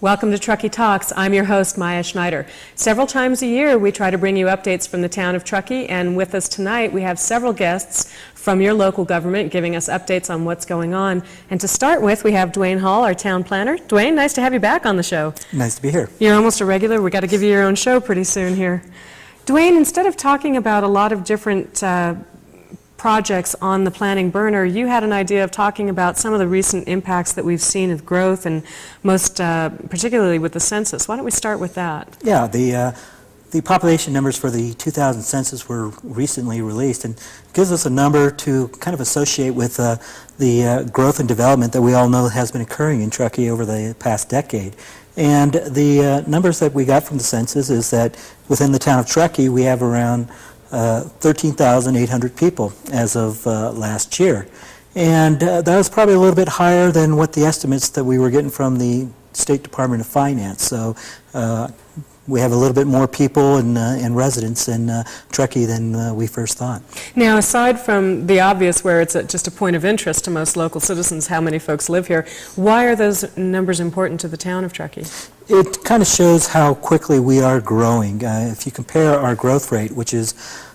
Welcome to Truckee Talks. I'm your host, Maya Schneider. Several times a year, we try to bring you updates from the town of Truckee, and with us tonight, we have several guests from your local government giving us updates on what's going on. And to start with, we have Dwayne Hall, our town planner. Dwayne, nice to have you back on the show. Nice to be here. You're almost a regular. We got to give you your own show pretty soon here. Dwayne, instead of talking about a lot of different projects on the planning burner, you had an idea of talking about some of the recent impacts that we've seen of growth, and most particularly with the census. Why don't we start with that? Yeah, the population numbers for the 2000 census were recently released, and gives us a number to kind of associate with the growth and development that we all know has been occurring in Truckee over the past decade. And the numbers that we got from the census is that within the town of Truckee, we have around 13,800 people as of last year. And that was probably a little bit higher than what the estimates that we were getting from the State Department of Finance. So we have a little bit more people and residents in Truckee than we first thought. Now, aside from the obvious, where it's just a point of interest to most local citizens how many folks live here, why are those numbers important to the town of Truckee? It kind of shows how quickly we are growing. If you compare our growth rate, which is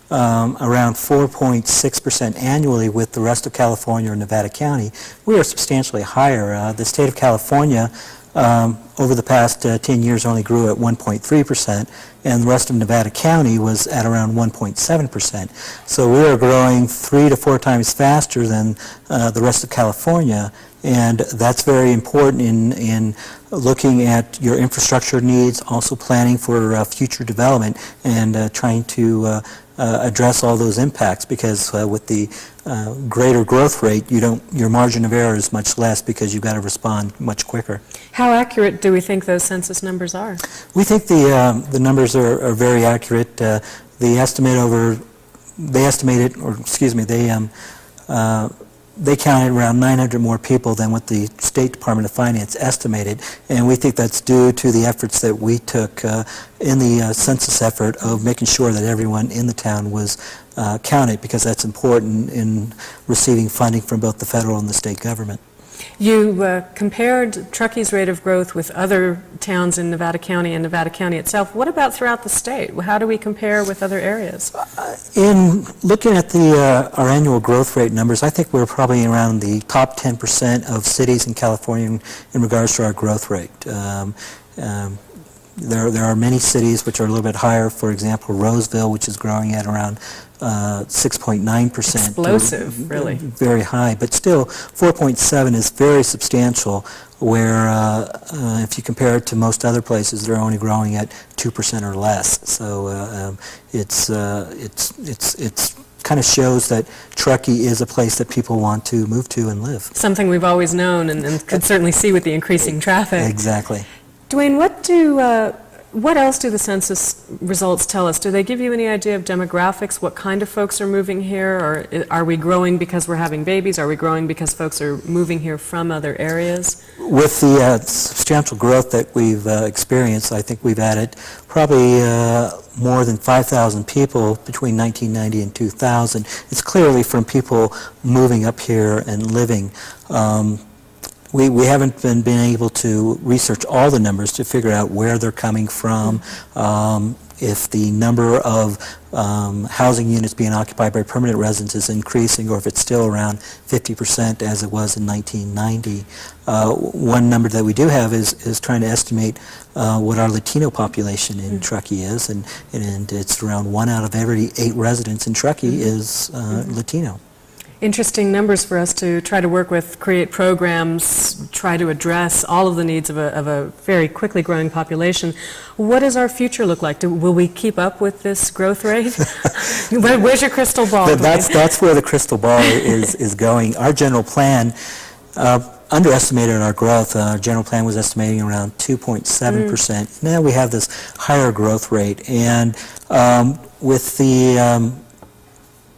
around 4.6% annually with the rest of California or Nevada County, we are substantially higher. The state of California over the past 10 years only grew at 1.3%, and the rest of Nevada County was at around 1.7%. So we are growing 3 to 4 times faster than the rest of California, and that's very important in looking at your infrastructure needs, also planning for future development, and trying to address all those impacts, because with the greater growth rate, your margin of error is much less because you've got to respond much quicker. How accurate do we think those census numbers are? We think the numbers are very accurate. They counted around 900 more people than what the State Department of Finance estimated, and we think that's due to the efforts that we took in the census effort of making sure that everyone in the town was counted, because that's important in receiving funding from both the federal and the state government. You compared Truckee's rate of growth with other towns in Nevada County and Nevada County itself. What about throughout the state? How do we compare with other areas? In looking at our annual growth rate numbers, I think we're probably around the top 10% of cities in California in regards to our growth rate. There are many cities which are a little bit higher. For example, Roseville, which is growing at around 6.9%. Explosive, really. Very high, but still 4.7 is very substantial, where if you compare it to most other places, they're only growing at 2% or less. So it's kind of shows that Truckee is a place that people want to move to and live. Something we've always known and could certainly see with the increasing traffic. Exactly. Dwayne, what else do the census results tell us? Do they give you any idea of demographics, what kind of folks are moving here, or are we growing because we're having babies? Are we growing because folks are moving here from other areas? With the substantial growth that we've experienced, I think we've added probably more than 5,000 people between 1990 and 2000. It's clearly from people moving up here and living. We haven't been able to research all the numbers to figure out where they're coming from, if the number of housing units being occupied by permanent residents is increasing, or if it's still around 50% as it was in 1990. One number that we do have is trying to estimate what our Latino population in Truckee is, and it's around 1 out of every 8 residents in Truckee is Latino. Interesting numbers for us to try to work with, create programs, try to address all of the needs of a very quickly growing population. What does our future look like? Will we keep up with this growth rate? Where's your crystal ball? That's where the crystal ball is going. Our general plan underestimated our growth. Our general plan was estimating around 2.7%. Now we have this higher growth rate, and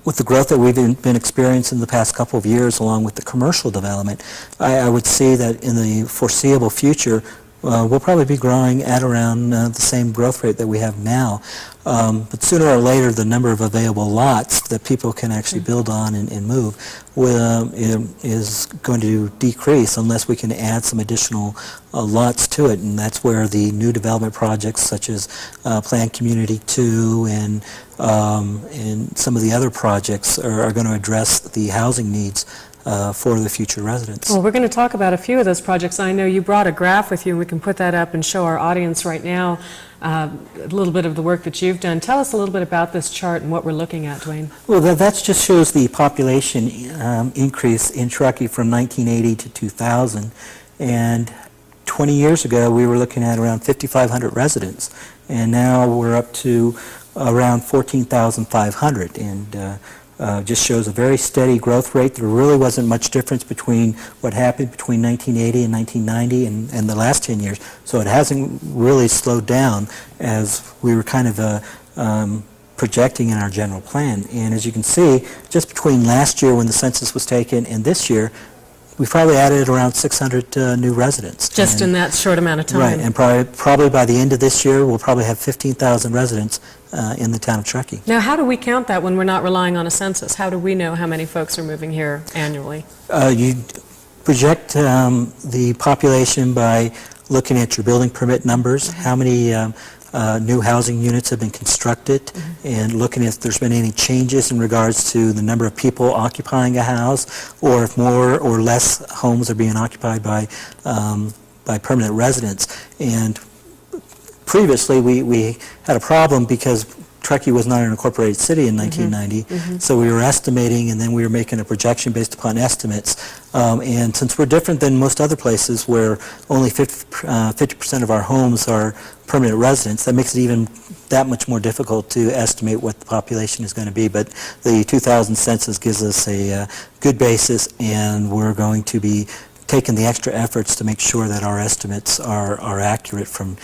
with the growth that we've been experiencing in the past couple of years, along with the commercial development, I would see that in the foreseeable future, we'll probably be growing at around the same growth rate that we have now. But sooner or later, the number of available lots that people can actually build on and move is going to decrease unless we can add some additional lots to it. And that's where the new development projects such as Planned Community 2 and some of the other projects are going to address the housing needs for the future residents. Well, we're going to talk about a few of those projects. I know you brought a graph with you, and we can put that up and show our audience right now a little bit of the work that you've done. Tell us a little bit about this chart and what we're looking at, Dwayne. Well, that just shows the population increase in Truckee from 1980 to 2000. And 20 years ago, we were looking at around 5,500 residents, and now we're up to around 14,500. And just shows a very steady growth rate. There really wasn't much difference between what happened between 1980 and 1990 and the last 10 years. So it hasn't really slowed down as we were kind of projecting in our general plan. And as you can see, just between last year when the census was taken and this year, we probably added around 600 new residents. Just in that short amount of time. Right, and probably by the end of this year, we'll probably have 15,000 residents in the town of Truckee. Now, how do we count that when we're not relying on a census? How do we know how many folks are moving here annually? You project the population by looking at your building permit numbers, how many new housing units have been constructed, and looking if there's been any changes in regards to the number of people occupying a house, or if more or less homes are being occupied by permanent residents. And previously, we had a problem because Truckee was not an incorporated city in 1990, so we were estimating, and then we were making a projection based upon estimates. And since we're different than most other places where only 50% of our homes are permanent residents, that makes it even that much more difficult to estimate what the population is going to be. But the 2000 census gives us a good basis, and we're going to be taking the extra efforts to make sure that our estimates are accurate from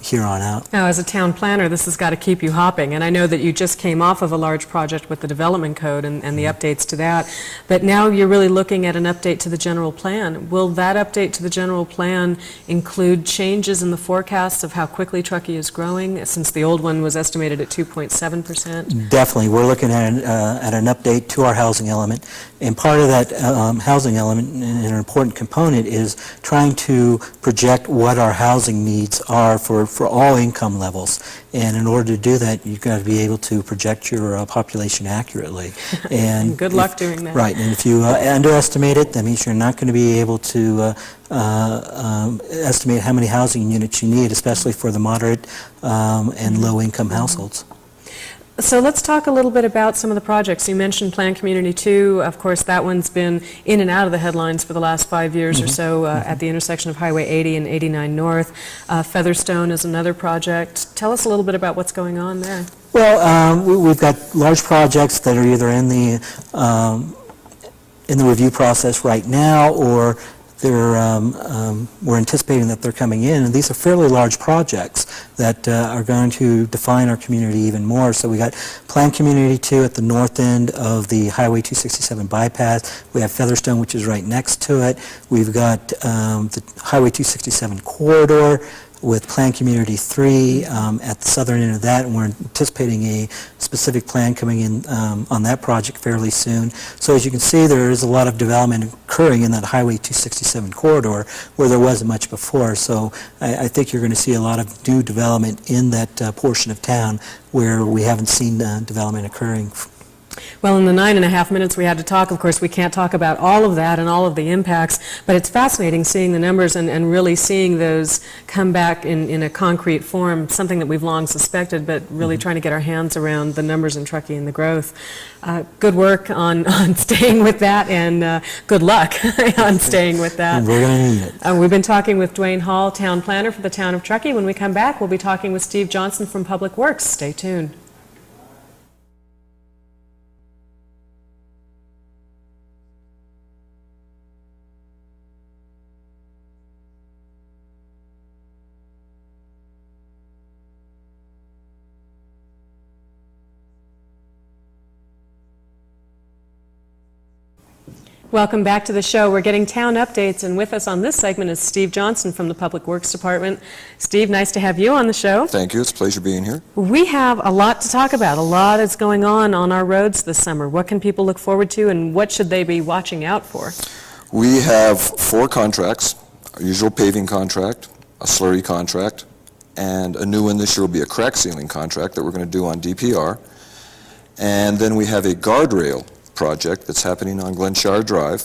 here on out. Now, as a town planner, this has got to keep you hopping, and I know that you just came off of a large project with the development code and the updates to that, but now you're really looking at an update to the general plan. Will that update to the general plan include changes in the forecasts of how quickly Truckee is growing, since the old one was estimated at 2.7%? Definitely. We're looking at an update to our housing element, and part of that housing element, and an important component, is trying to project what our housing needs are for all income levels. And in order to do that, you've got to be able to project your population accurately. And good luck doing that. Right, and if you underestimate it, that means you're not going to be able to estimate how many housing units you need, especially for the moderate and low-income households. So let's talk a little bit about some of the projects. You mentioned Planned Community 2. Of course, that one's been in and out of the headlines for the last 5 years or so at the intersection of Highway 80 and 89 North. Featherstone is another project. Tell us a little bit about what's going on there. Well, we've got large projects that are either in the review process right now, or we're anticipating that they're coming in, and these are fairly large projects that are going to define our community even more. So we got Planned Community 2 at the north end of the Highway 267 bypass. We have Featherstone, which is right next to it. We've got the Highway 267 corridor with Planned Community 3 at the southern end of that, and we're anticipating a specific plan coming in on that project fairly soon. So as you can see, there is a lot of development occurring in that Highway 267 corridor where there wasn't much before. So I think you're going to see a lot of new development in that portion of town where we haven't seen development occurring. Well, in the 9.5 minutes we had to talk, of course, we can't talk about all of that and all of the impacts, but it's fascinating seeing the numbers and really seeing those come back in a concrete form, something that we've long suspected, but really trying to get our hands around the numbers in Truckee and the growth. Good work on staying with that, and good luck on staying with that. And we're going to need it. We've been talking with Dwayne Hall, town planner for the town of Truckee. When we come back, we'll be talking with Steve Johnson from Public Works. Stay tuned. Welcome back to the show. We're getting town updates, and with us on this segment is Steve Johnson from the Public Works Department. Steve, nice to have you on the show. Thank you. It's a pleasure being here. We have a lot to talk about. A lot is going on our roads this summer. What can people look forward to, and what should they be watching out for? We have 4 contracts: our usual paving contract, a slurry contract, and a new one this year will be a crack sealing contract that we're going to do on DPR. And then we have a guardrail project that's happening on Glenshire Drive.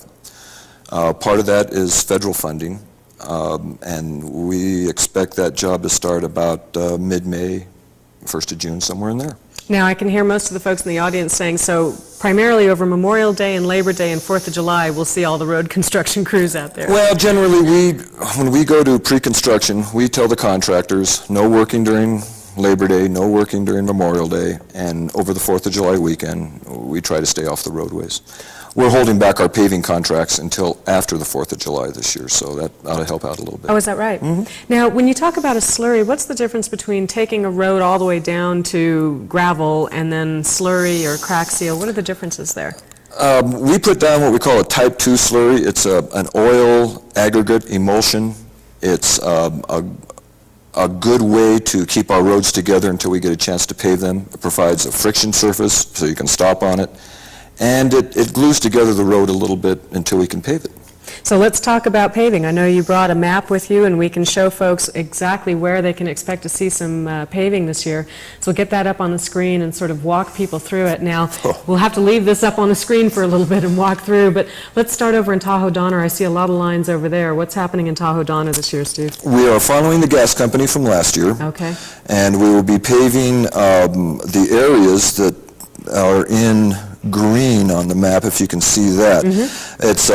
Part of that is federal funding, and we expect that job to start about mid-May, 1st of June, somewhere in there. Now, I can hear most of the folks in the audience saying, so primarily over Memorial Day and Labor Day and 4th of July, we'll see all the road construction crews out there. Well, generally, when we go to pre-construction, we tell the contractors, no working during Labor Day, no working during Memorial Day, and over the 4th of July weekend, we try to stay off the roadways. We're holding back our paving contracts until after the 4th of July this year, so that ought to help out a little bit. Oh, is that right? Mm-hmm. Now, when you talk about a slurry, what's the difference between taking a road all the way down to gravel and then slurry or crack seal? What are the differences there? We put down what we call a Type 2 slurry. It's an oil aggregate emulsion. It's a good way to keep our roads together until we get a chance to pave them. It provides a friction surface so you can stop on it, and it glues together the road a little bit until we can pave it. So let's talk about paving. I know you brought a map with you, and we can show folks exactly where they can expect to see some paving this year. So we'll get that up on the screen and sort of walk people through it. Now, we'll have to leave this up on the screen for a little bit and walk through, but let's start over in Tahoe Donner. I see a lot of lines over there. What's happening in Tahoe Donner this year, Steve? We are following the gas company from last year. Okay. And we will be paving the areas that are in green on the map, if you can see that. It's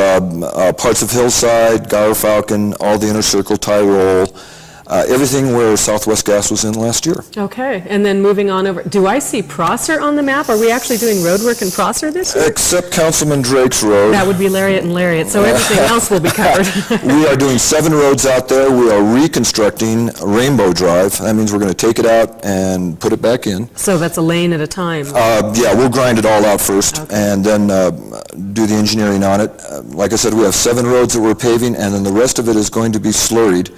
parts of Hillside, Gower Falcon, all the inner circle, Tyrol, everything where Southwest Gas was in last year. Okay, and then moving on over, do I see Prosser on the map? Are we actually doing road work in Prosser this year? Except Councilman Drake's Road. That would be Lariat and Lariat, so everything else will be covered. We are doing 7 roads out there. We are reconstructing Rainbow Drive. That means we're going to take it out and put it back in. So that's a lane at a time? Yeah, we'll grind it all out first, and then do the engineering on it. Like I said, we have 7 roads that we're paving, and then the rest of it is going to be slurried.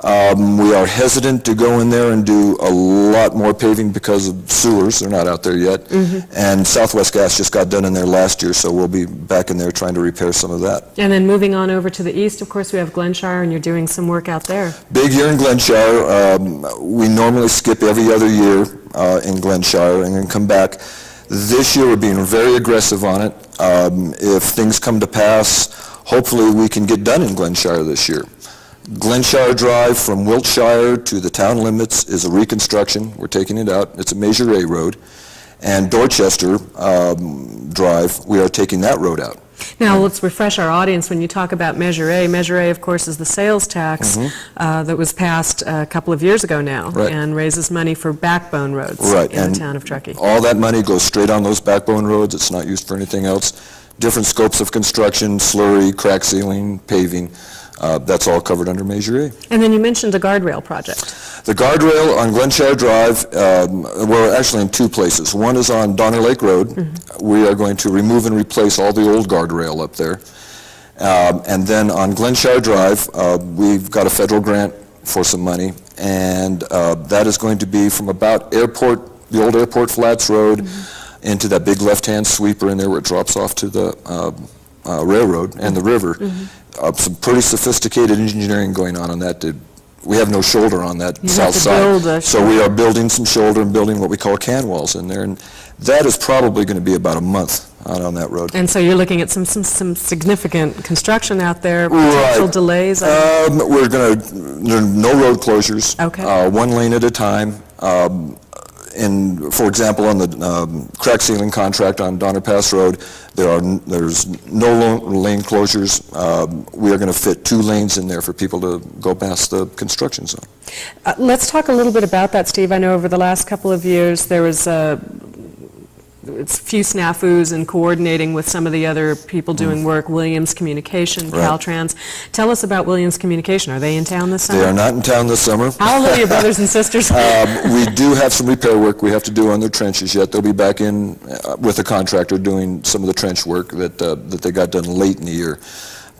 We are hesitant to go in there and do a lot more paving because of sewers. They're not out there yet. And Southwest Gas just got done in there last year, so we'll be back in there trying to repair some of that. And then moving on over to the east, of course, we have Glenshire, and you're doing some work out there. Big year in Glenshire. We normally skip every other year in Glenshire and then come back. This year we're being very aggressive on it. If things come to pass, hopefully we can get done in Glenshire this year. Glenshire Drive from Wiltshire to the town limits is a reconstruction. We're taking it out. It's a Measure A road. And Dorchester Drive, we are taking that road out. Now, let's refresh our audience when you talk about Measure A. Measure A, of course, is the sales tax that was passed a couple of years ago now and raises money for backbone roads in the town of Truckee. All that money goes straight on those backbone roads. It's not used for anything else. Different scopes of construction, slurry, crack sealing, paving. That's all covered under Measure A. And then you mentioned a guardrail project. The guardrail on Glenshire Drive, we're actually in 2 places. One is on Donner Lake Road. We are going to remove and replace all the old guardrail up there. And then on Glenshire Drive, we've got a federal grant for some money, and that is going to be from about Airport, the old Airport Flats Road, into that big left-hand sweeper in there where it drops off to the railroad and the river. Some pretty sophisticated engineering going on that. We have no shoulder on that south side, so we are building some shoulder and building what we call can walls in there, and that is probably going to be about a month out on that road. And so you're looking at some significant construction out there, potential delays? We're going to, there are no road closures, 1 lane at a time. For example, on the crack sealing contract on Donner Pass Road, there's no lane closures. We are going to fit 2 lanes in there for people to go past the construction zone. Let's talk a little bit about that, Steve. I know over the last couple of years there was it's a few snafus in coordinating with some of the other people doing work, Williams Communication, Right. Caltrans. Tell us about Williams Communication. Are they in town this summer? They are not in town this summer. Hallelujah, brothers and sisters. We do have some repair work we have to do on their trenches yet. They'll be back in with a contractor doing some of the trench work that they got done late in the year.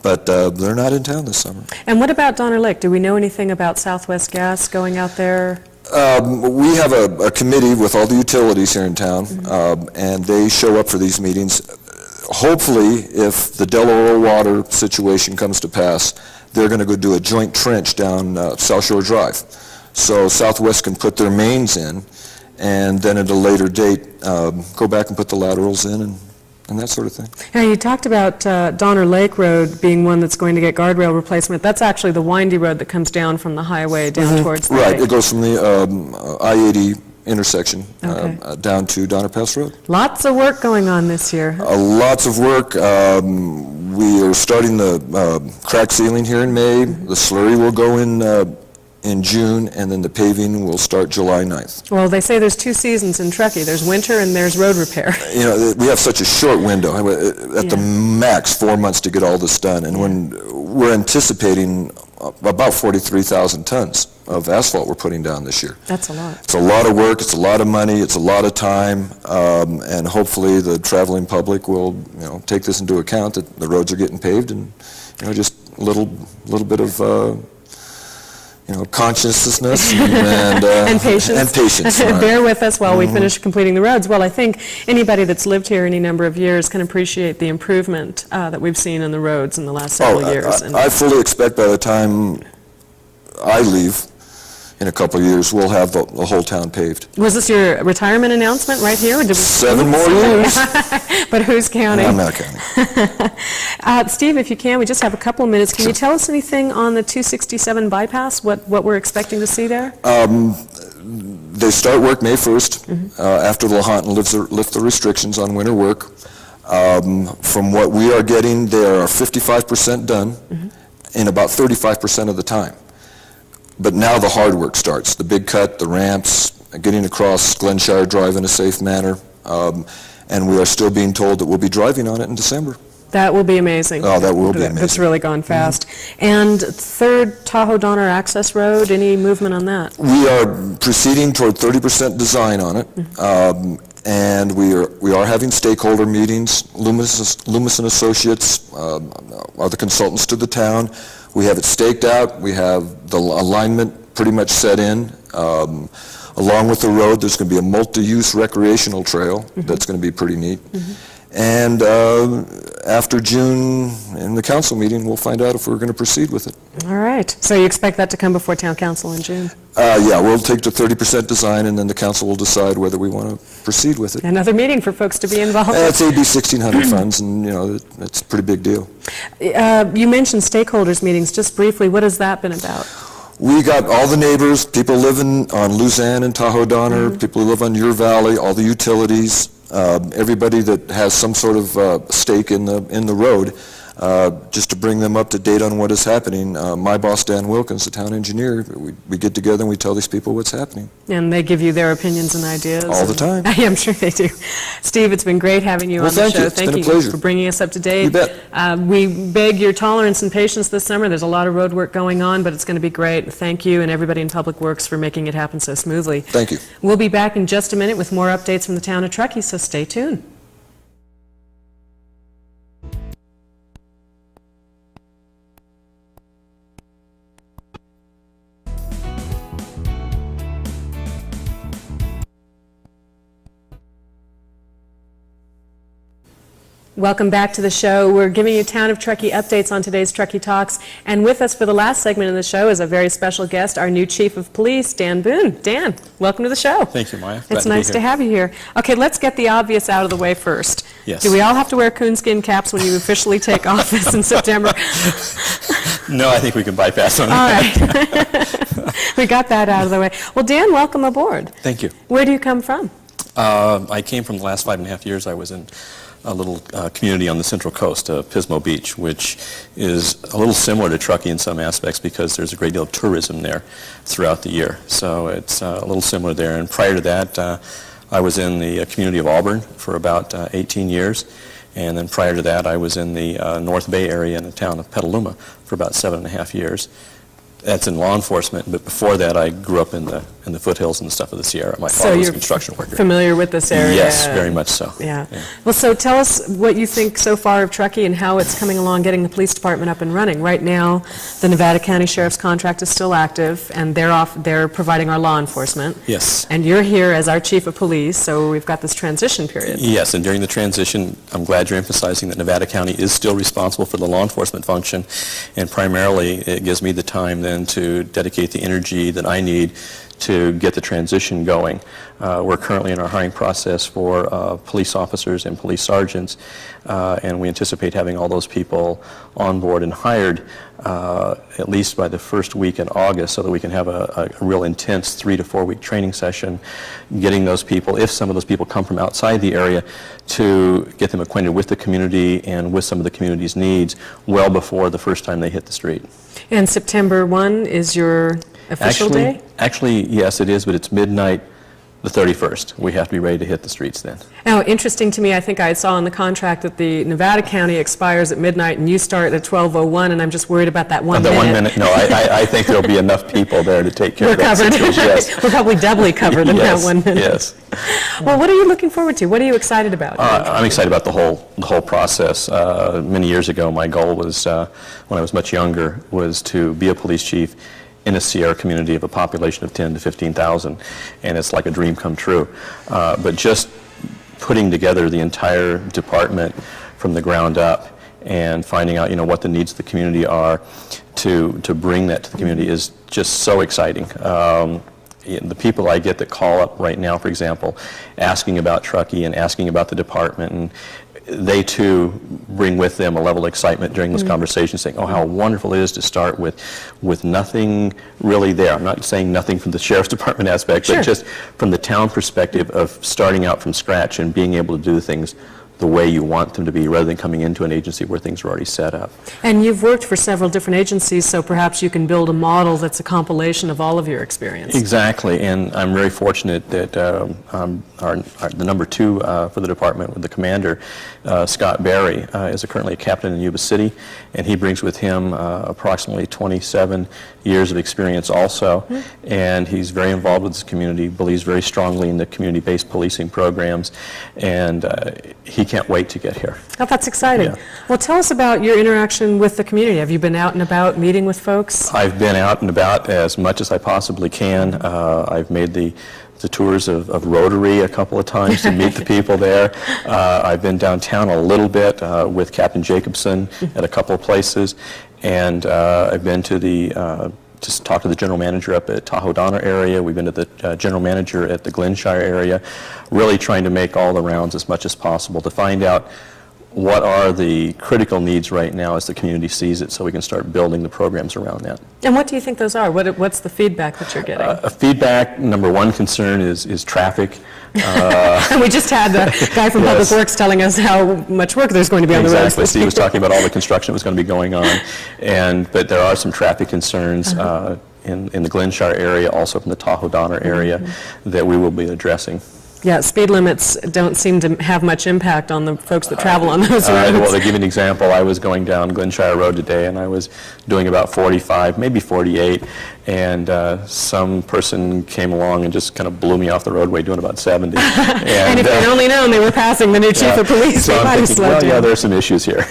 But they're not in town this summer. And what about Donner Lake? Do we know anything about Southwest Gas going out there? We have a committee with all the utilities here in town, and they show up for these meetings. Hopefully, if the Delaware water situation comes to pass, they're going to go do a joint trench down South Shore Drive. So Southwest can put their mains in, and then at a later date, go back and put the laterals in and that sort of thing. Now, you talked about Donner Lake Road being one that's going to get guardrail replacement. That's actually the windy road that comes down from the highway down towards the Right, lake. it goes from the I-80 intersection down to Donner Pass Road. Lots of work going on this year. Lots of work. We are starting the crack sealing here in May. The slurry will go in June, and then the paving will start July 9th. Well, they say there's two seasons in Truckee. There's winter and there's road repair. You know, we have such a short window, at the Yeah. max 4 months to get all this done, and when we're anticipating about 43,000 tons of asphalt we're putting down this year. That's a lot. It's a lot of work, it's a lot of money, it's a lot of time, and hopefully the traveling public will, take this into account, that the roads are getting paved, and, just a little bit of, consciousness and patience. And patience, right. Bear with us while we finish completing the roads. Well, I think anybody that's lived here any number of years can appreciate the improvement that we've seen in the roads in the last several years. I fully expect by the time I leave, in a couple of years, we'll have the whole town paved. Was this your retirement announcement right here? Or did we 7 more years. But who's counting? I'm not counting. Steve, if you can, we just have a couple of minutes. Can you tell us anything on the 267 bypass, what we're expecting to see there? They start work May 1st, after the Lahontan lift the restrictions on winter work. From what we are getting, they are 55% done in about 35% of the time. But now the hard work starts, the big cut, the ramps, getting across Glenshire Drive in a safe manner, and we are still being told that we'll be driving on it in December. That will be amazing. Oh, that will be amazing. That's really gone fast. And third Tahoe Donner Access Road, any movement on that? We are proceeding toward 30% design on it, and we are having stakeholder meetings. Loomis and Associates are the consultants to the town. We have it staked out. We have the alignment pretty much set in. Along with the road, there's going to be a multi-use recreational trail that's going to be pretty neat. And after June, in the council meeting, we'll find out if we're going to proceed with it. All right. So you expect that to come before town council in June? Yeah, we'll take the 30% design, and then the council will decide whether we want to proceed with it. Another meeting for folks to be involved in. It's AB 1600 funds, and, it's a pretty big deal. You mentioned stakeholders meetings. Just briefly, what has that been about? We got all the neighbors, people living on Luzanne and Tahoe Donner, people who live on your valley, all the utilities, everybody that has some sort of stake in the road, just to bring them up to date on what is happening. My boss, Dan Wilkins, the town engineer, we get together and we tell these people what's happening. And they give you their opinions and ideas. All the time. Yeah, I'm sure they do. Steve, it's been great having you on the Well, show. thank you. It's been a pleasure. For bringing us up to date. You bet. We beg your tolerance and patience this summer. There's a lot of road work going on, but it's going to be great. Thank you and everybody in Public Works for making it happen so smoothly. Thank you. We'll be back in just a minute with more updates from the town of Truckee, so stay tuned. Welcome back to the show. We're giving you Town of Truckee updates on today's Truckee Talks. And with us for the last segment of the show is a very special guest, our new Chief of Police, Dan Boone. Dan, welcome to the show. Thank you, Maya. It's nice to have you here. Okay, let's get the obvious out of the way first. Yes. Do we all have to wear coonskin caps when you officially take office in September? No, I think we can bypass on All that. right. We got that out of the way. Well, Dan, welcome aboard. Thank you. Where do you come from? I came from the last 5.5 years. I was in a little community on the Central Coast, Pismo Beach, which is a little similar to Truckee in some aspects because there's a great deal of tourism there throughout the year. So it's a little similar there. And prior to that, I was in the community of Auburn for about 18 years, and then prior to that I was in the North Bay area in the town of Petaluma for about 7.5 years. That's in law enforcement, but before that I grew up in the foothills and the stuff of the Sierra. My father was a construction worker. Familiar with this area? Yes, very much so. Yeah. Well, so tell us what you think so far of Truckee and how it's coming along getting the police department up and running. Right now, the Nevada County Sheriff's contract is still active, and they're providing our law enforcement. Yes. And you're here as our chief of police, so we've got this transition period. Yes, and during the transition, I'm glad you're emphasizing that Nevada County is still responsible for the law enforcement function, and primarily it gives me the time then to dedicate the energy that I need to get the transition going. We're currently in our hiring process for police officers and police sergeants, and we anticipate having all those people on board and hired at least by the first week in August, so that we can have a real intense 3 to 4 week training session, getting those people, if some of those people come from outside the area, to get them acquainted with the community and with some of the community's needs well before the first time they hit the street. And September 1 is your official day? Actually, yes, it is, but it's midnight the 31st. We have to be ready to hit the streets then. Now, interesting to me, I think I saw in the contract that the Nevada County expires at midnight and you start at 12:01, and I'm just worried about that 1 minute. The 1 minute, no, I think there'll be enough people there to take care of that situation. Yes. We're probably doubly covered in that 1 minute. Yes. Well, what are you looking forward to? What are you excited about? I'm excited about the whole process. Many years ago, my goal was, when I was much younger, was to be a police chief in a Sierra community of a population of 10 to 15,000, and it's like a dream come true. But just putting together the entire department from the ground up and finding out, what the needs of the community are to bring that to the community is just so exciting. The people I get that call up right now, for example, asking about Truckee and asking about the department, and they too bring with them a level of excitement during this conversation, saying, oh, how wonderful it is to start with nothing really there. I'm not saying nothing from the sheriff's department aspect, Sure. but just from the town perspective of starting out from scratch and being able to do things the way you want them to be, rather than coming into an agency where things are already set up. And you've worked for several different agencies, so perhaps you can build a model that's a compilation of all of your experience. Exactly, and I'm very fortunate that the number 2 for the department, the commander, Scott Barry, is currently a captain in Yuba City, and he brings with him approximately 27 years of experience also, and he's very involved with this community, believes very strongly in the community-based policing programs, and he can't wait to get here. Oh, that's exciting. Yeah. Well, tell us about your interaction with the community. Have you been out and about meeting with folks? I've been out and about as much as I possibly can. I've made the tours of Rotary a couple of times to meet the people there. I've been downtown a little bit with Captain Jacobson at a couple of places, and I've been to just talk to the general manager up at Tahoe Donner area. We've been to the general manager at the Glenshire area, really trying to make all the rounds as much as possible to find out what are the critical needs right now as the community sees it, so we can start building the programs around that. And what do you think those are? What's the feedback that you're getting? Feedback, number 1 concern is traffic. And we just had the guy from Yes. Public Works telling us how much work there's going to be on the roads. Exactly. Steve was talking about all the construction that was going to be going on, but there are some traffic concerns in the Glenshire area, also from the Tahoe Donner area, that we will be addressing. Yeah, speed limits don't seem to have much impact on the folks that travel on those roads. Well, to give you an example, I was going down Glenshire Road today, and I was doing about 45, maybe 48, and some person came along and just kind of blew me off the roadway doing about 70. And if they'd only known they were passing the new chief of police, so they I'm might have thinking, slowed well, yeah, down. there are some issues here.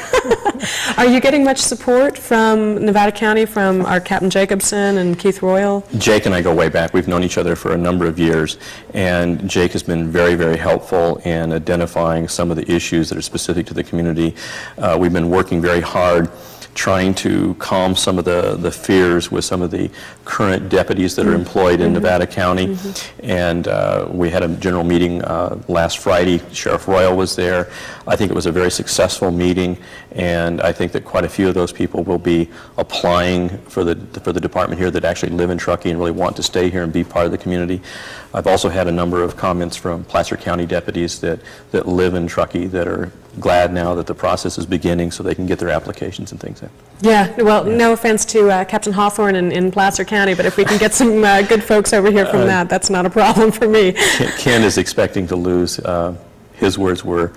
Are you getting much support from Nevada County, from our Captain Jacobson and Keith Royal? Jake and I go way back. We've known each other for a number of years, and Jake has been very, very helpful in identifying some of the issues that are specific to the community. We've been working very hard trying to calm some of the fears with some of the current deputies that are employed in Nevada County. And we had a general meeting last Friday. Sheriff Royal was there. I think it was a very successful meeting, and I think that quite a few of those people will be applying for the department here that actually live in Truckee and really want to stay here and be part of the community. I've also had a number of comments from Placer County deputies that live in Truckee that are glad now that the process is beginning so they can get their applications and things in. it. Yeah, well, no offense to Captain Hawthorne in Placer County, but if we can get some good folks over here from that's not a problem for me. Ken is expecting to lose, his words were,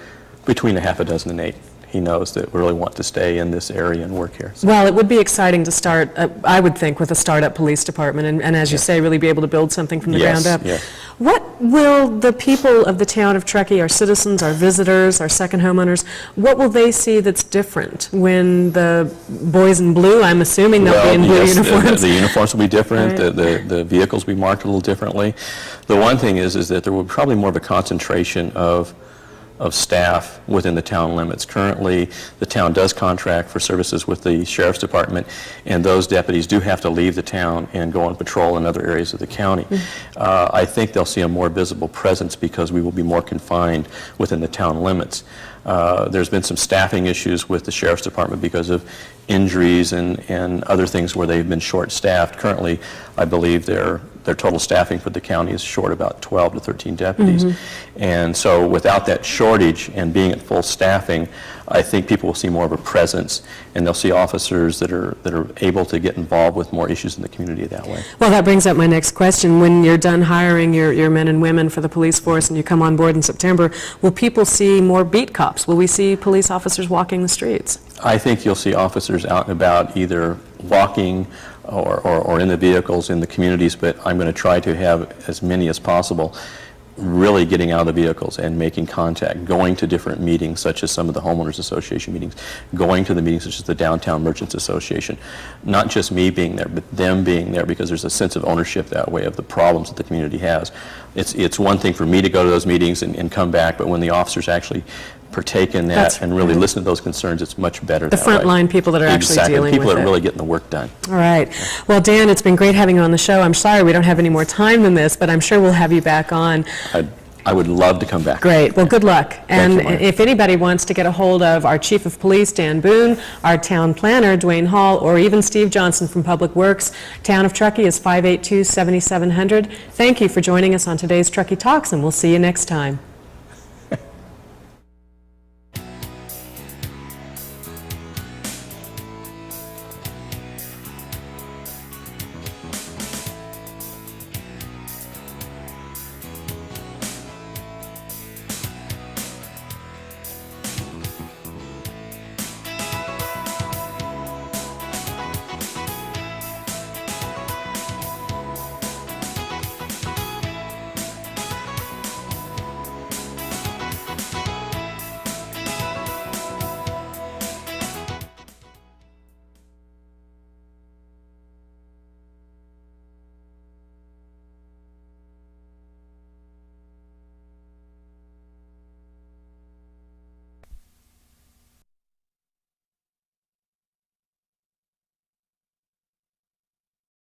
between a half a dozen and 8. He knows that we really want to stay in this area and work here. So. Well, it would be exciting to start, I would think, with a startup police department, and as you say, really be able to build something from the ground up. Yes. What will the people of the town of Truckee, our citizens, our visitors, our second homeowners, what will they see that's different when the boys in blue, I'm assuming they'll be in blue yes, uniforms? The uniforms will be different, Right. the vehicles will be marked a little differently. The one thing is that there will be probably more of a concentration of staff within the town limits. Currently, the town does contract for services with the Sheriff's Department, and those deputies do have to leave the town and go on patrol in other areas of the county. I think they'll see a more visible presence because we will be more confined within the town limits. There's been some staffing issues with the Sheriff's Department because of injuries and other things where they've been short-staffed. Currently, I believe their total staffing for the county is short about 12 to 13 deputies. And so without that shortage and being at full staffing, I think people will see more of a presence, and they'll see officers that are able to get involved with more issues in the community that way. Well, that brings up my next question. When you're done hiring your men and women for the police force and you come on board in September, will people see more beat cops? Will we see police officers walking the streets? I think you'll see officers out and about either walking or in the vehicles in the communities, but I'm going to try to have as many as possible really getting out of the vehicles and making contact, going to different meetings such as some of the homeowners association meetings, going to the meetings such as the Downtown Merchants Association. Not just me being there, but them being there, because there's a sense of ownership that way of the problems that the community has. It's one thing for me to go to those meetings and come back, but when the officers actually partake in that That's and really right. listen to those concerns, it's much better The that way. frontline people that are actually Exactly. dealing People with that it. are really getting the work done. All right. Well, Dan, it's been great having you on the show. I'm sorry we don't have any more time than this, but I'm sure we'll have you back on. I would love to come back. Great. Well, good luck. And you, Maya. if anybody wants to get a hold of our Chief of Police, Dan Boone, our Town Planner, Dwayne Hall, or even Steve Johnson from Public Works, Town of Truckee is 582-7700. Thank you for joining us on today's Truckee Talks, and we'll see you next time.